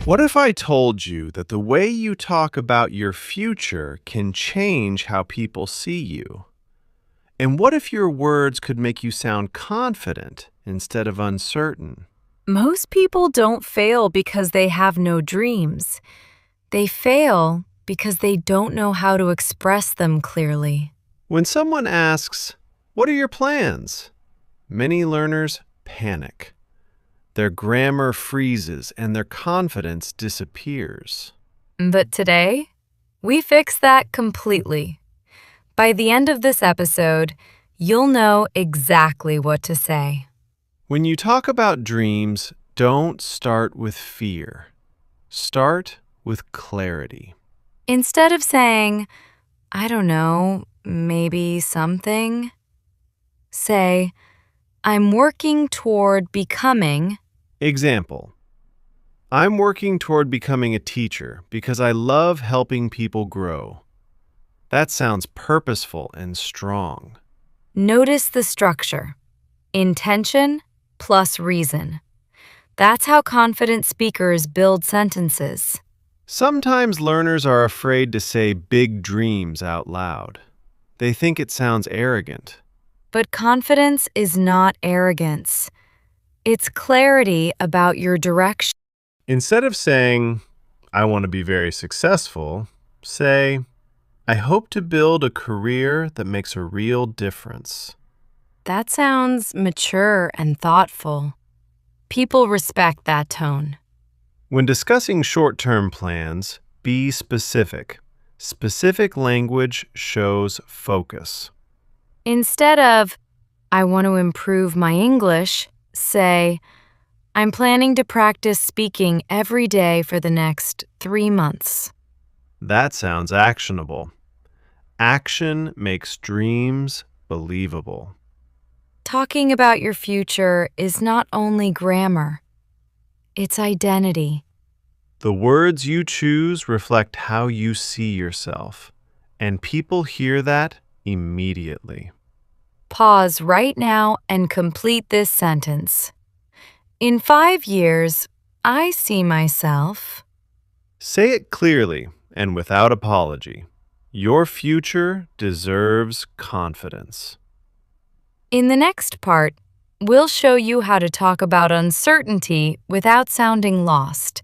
What if I told you that the way you talk about your future can change how people see you? And what if your words could make you sound confident instead of uncertain? Most people don't fail because they have no dreams. They fail because they don't know how to express them clearly. When someone asks, "What are your plans?" many learners panic. Their grammar freezes and their confidence disappears. But today, we fix that completely. By the end of this episode, you'll know exactly what to say. When you talk about dreams, don't start with fear. Start with clarity. Instead of saying, I don't know, maybe something, say, I'm working toward becoming. Example: I'm working toward becoming a teacher because I love helping people grow. That sounds purposeful and strong. Notice the structure. Intention plus reason. That's how confident speakers build sentences. Sometimes learners are afraid to say big dreams out loud. They think it sounds arrogant. But confidence is not arrogance. It's clarity about your direction. Instead of saying, "I want to be very successful," say, "I hope to build a career that makes a real difference." That sounds mature and thoughtful. People respect that tone. When discussing short-term plans, be specific. Specific language shows focus. Instead of, I want to improve my English, say, I'm planning to practice speaking every day for the next 3 months. That sounds actionable. Action makes dreams believable. Talking about your future is not only grammar, it's identity. The words you choose reflect how you see yourself, and people hear that immediately. Pause right now and complete this sentence. In 5 years, I see myself. Say it clearly and without apology. Your future deserves confidence. In the next part, we'll show you how to talk about uncertainty without sounding lost,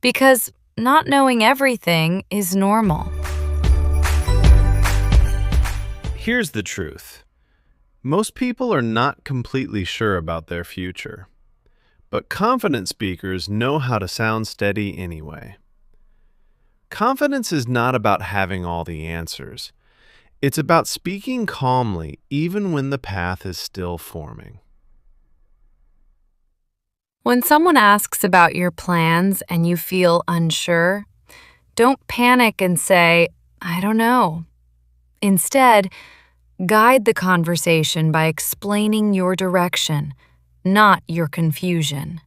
because not knowing everything is normal. Here's the truth. Most people are not completely sure about their future, but confident speakers know how to sound steady anyway. Confidence is not about having all the answers. It's about speaking calmly even when the path is still forming. When someone asks about your plans and you feel unsure, don't panic and say, I don't know. Instead, guide the conversation by explaining your direction, not your confusion.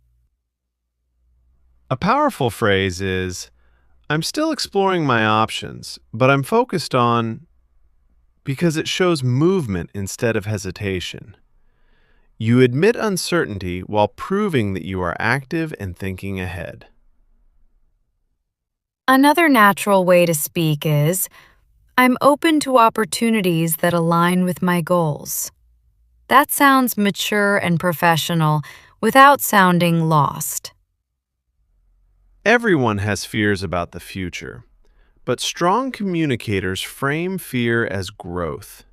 A powerful phrase is, "I'm still exploring my options, but I'm focused on," because it shows movement instead of hesitation. You admit uncertainty while proving that you are active and thinking ahead. Another natural way to speak is, I'm open to opportunities that align with my goals. That sounds mature and professional without sounding lost. Everyone has fears about the future, but strong communicators frame fear as growth.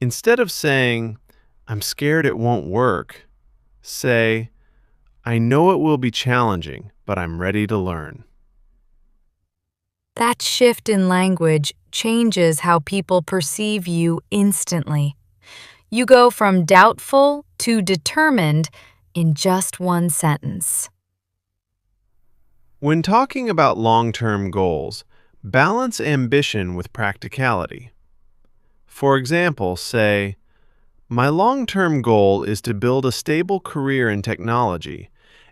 Instead of saying, "I'm scared it won't work," say, "I know it will be challenging, but I'm ready to learn." That shift in language changes how people perceive you instantly. You go from doubtful to determined in just one sentence. When talking about long-term goals, balance ambition with practicality. For example, say, "My long-term goal is to build a stable career in technology,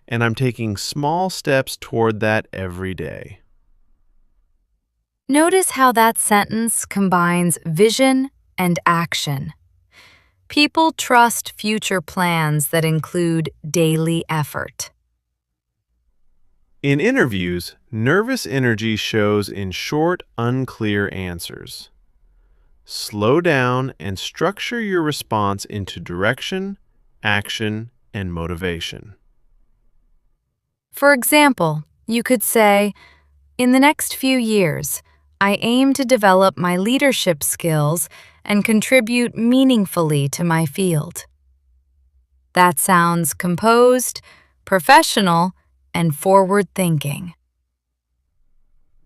and I'm taking small steps toward that every day." Notice how that sentence combines vision and action. People trust future plans that include daily effort. In interviews, nervous energy shows in short, unclear answers. Slow down and structure your response into direction, action, and motivation. For example, you could say, in the next few years, I aim to develop my leadership skills and contribute meaningfully to my field. That sounds composed, professional, and forward-thinking.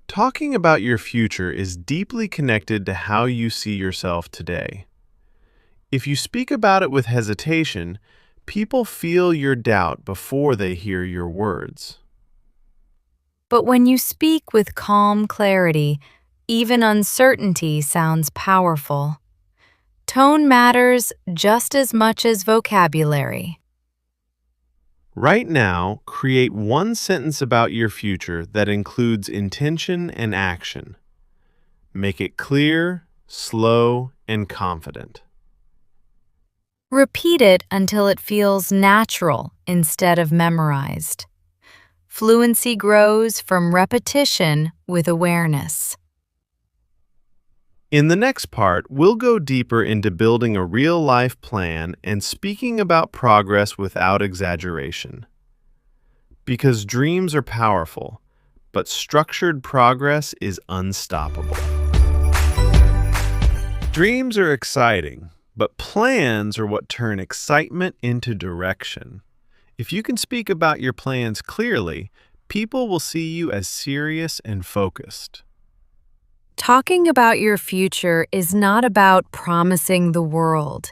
Talking about your future is deeply connected to how you see yourself today. If you speak about it with hesitation, people feel your doubt before they hear your words. But when you speak with calm clarity, even uncertainty sounds powerful. Tone matters just as much as vocabulary. Right now, create one sentence about your future that includes intention and action. Make it clear, slow, and confident. Repeat it until it feels natural instead of memorized. Fluency grows from repetition with awareness. In the next part, we'll go deeper into building a real-life plan and speaking about progress without exaggeration. Because dreams are powerful, but structured progress is unstoppable. Dreams are exciting, but plans are what turn excitement into direction. If you can speak about your plans clearly, people will see you as serious and focused. Talking about your future is not about promising the world.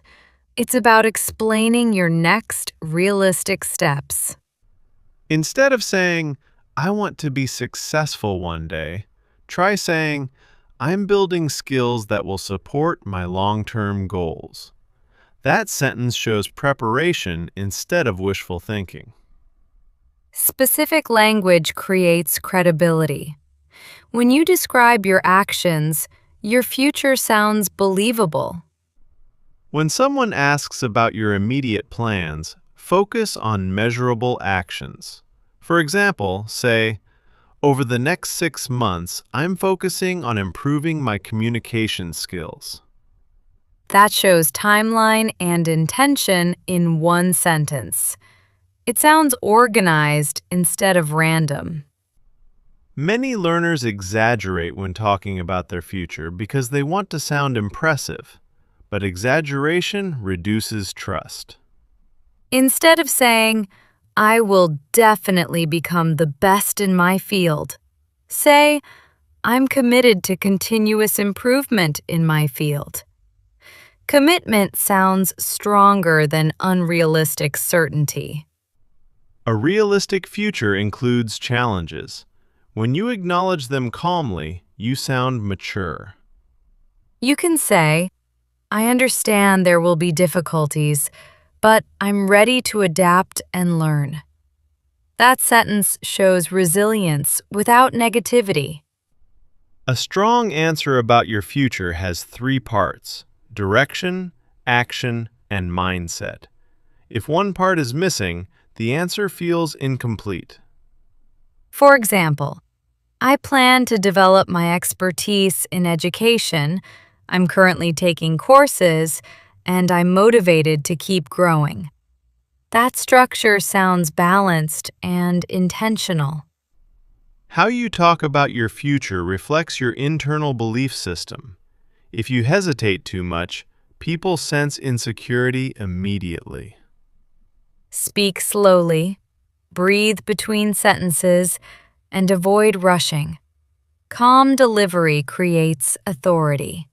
It's about explaining your next realistic steps. Instead of saying, I want to be successful one day, try saying, I'm building skills that will support my long-term goals. That sentence shows preparation instead of wishful thinking. Specific language creates credibility. When you describe your actions, your future sounds believable. When someone asks about your immediate plans, focus on measurable actions. For example, say, over the next 6 months, I'm focusing on improving my communication skills. That shows timeline and intention in one sentence. It sounds organized instead of random. Many learners exaggerate when talking about their future because they want to sound impressive, but exaggeration reduces trust. Instead of saying, I will definitely become the best in my field, say, I'm committed to continuous improvement in my field. Commitment sounds stronger than unrealistic certainty. A realistic future includes challenges. When you acknowledge them calmly, you sound mature. You can say, I understand there will be difficulties, but I'm ready to adapt and learn. That sentence shows resilience without negativity. A strong answer about your future has 3 parts: direction, action, and mindset. If one part is missing, the answer feels incomplete. For example, I plan to develop my expertise in education. I'm currently taking courses, and I'm motivated to keep growing. That structure sounds balanced and intentional. How you talk about your future reflects your internal belief system. If you hesitate too much, people sense insecurity immediately. Speak slowly, breathe between sentences, and avoid rushing. Calm delivery creates authority.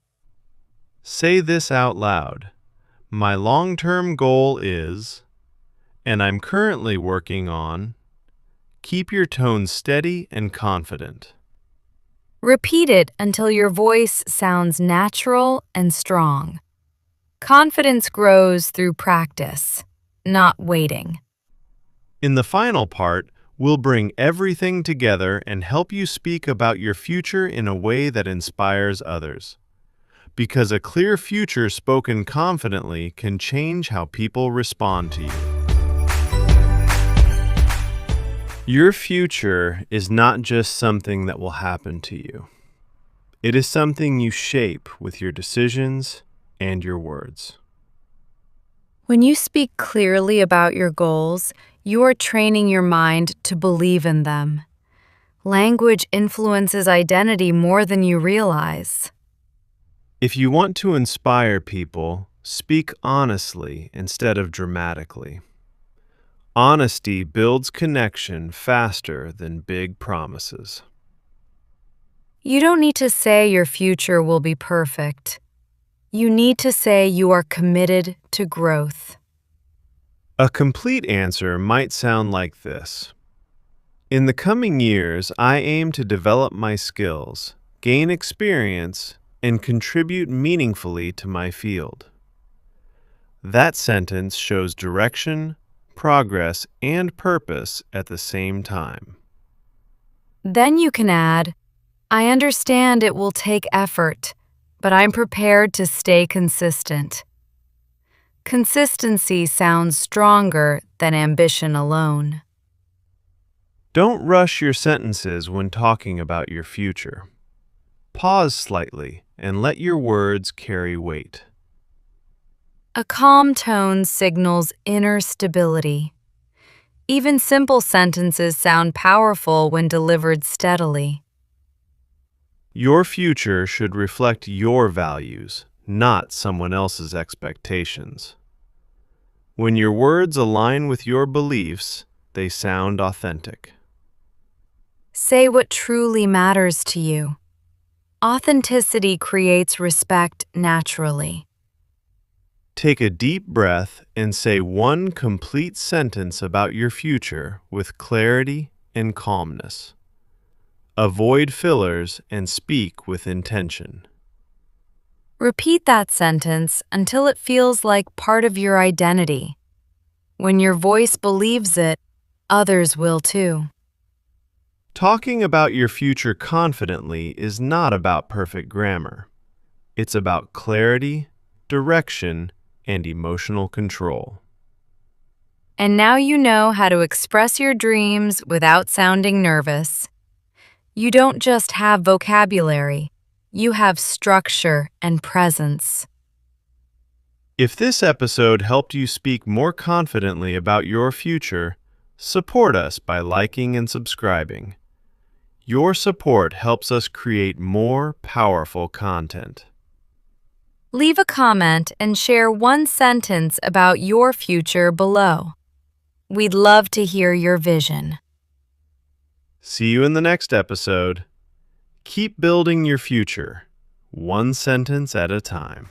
Say this out loud. My long-term goal is, and I'm currently working on. Keep your tone steady and confident. Repeat it until your voice sounds natural and strong. Confidence grows through practice, not waiting. In the final part, we'll bring everything together and help you speak about your future in a way that inspires others. Because a clear future spoken confidently can change how people respond to you. Your future is not just something that will happen to you. It is something you shape with your decisions and your words. When you speak clearly about your goals, you are training your mind to believe in them. Language influences identity more than you realize. If you want to inspire people, speak honestly instead of dramatically. Honesty builds connection faster than big promises. You don't need to say your future will be perfect. You need to say you are committed to growth. A complete answer might sound like this. In the coming years, I aim to develop my skills, gain experience, and contribute meaningfully to my field. That sentence shows direction, progress, and purpose at the same time. Then you can add, I understand it will take effort, but I'm prepared to stay consistent. Consistency sounds stronger than ambition alone. Don't rush your sentences when talking about your future. Pause slightly and let your words carry weight. A calm tone signals inner stability. Even simple sentences sound powerful when delivered steadily. Your future should reflect your values, not someone else's expectations. When your words align with your beliefs, they sound authentic. Say what truly matters to you. Authenticity creates respect naturally. Take a deep breath and say one complete sentence about your future with clarity and calmness. Avoid fillers and speak with intention. Repeat that sentence until it feels like part of your identity. When your voice believes it, others will too. Talking about your future confidently is not about perfect grammar. It's about clarity, direction, and emotional control. And now you know how to express your dreams without sounding nervous. You don't just have vocabulary, you have structure and presence. If this episode helped you speak more confidently about your future, support us by liking and subscribing. Your support helps us create more powerful content. Leave a comment and share one sentence about your future below. We'd love to hear your vision. See you in the next episode. Keep building your future, one sentence at a time.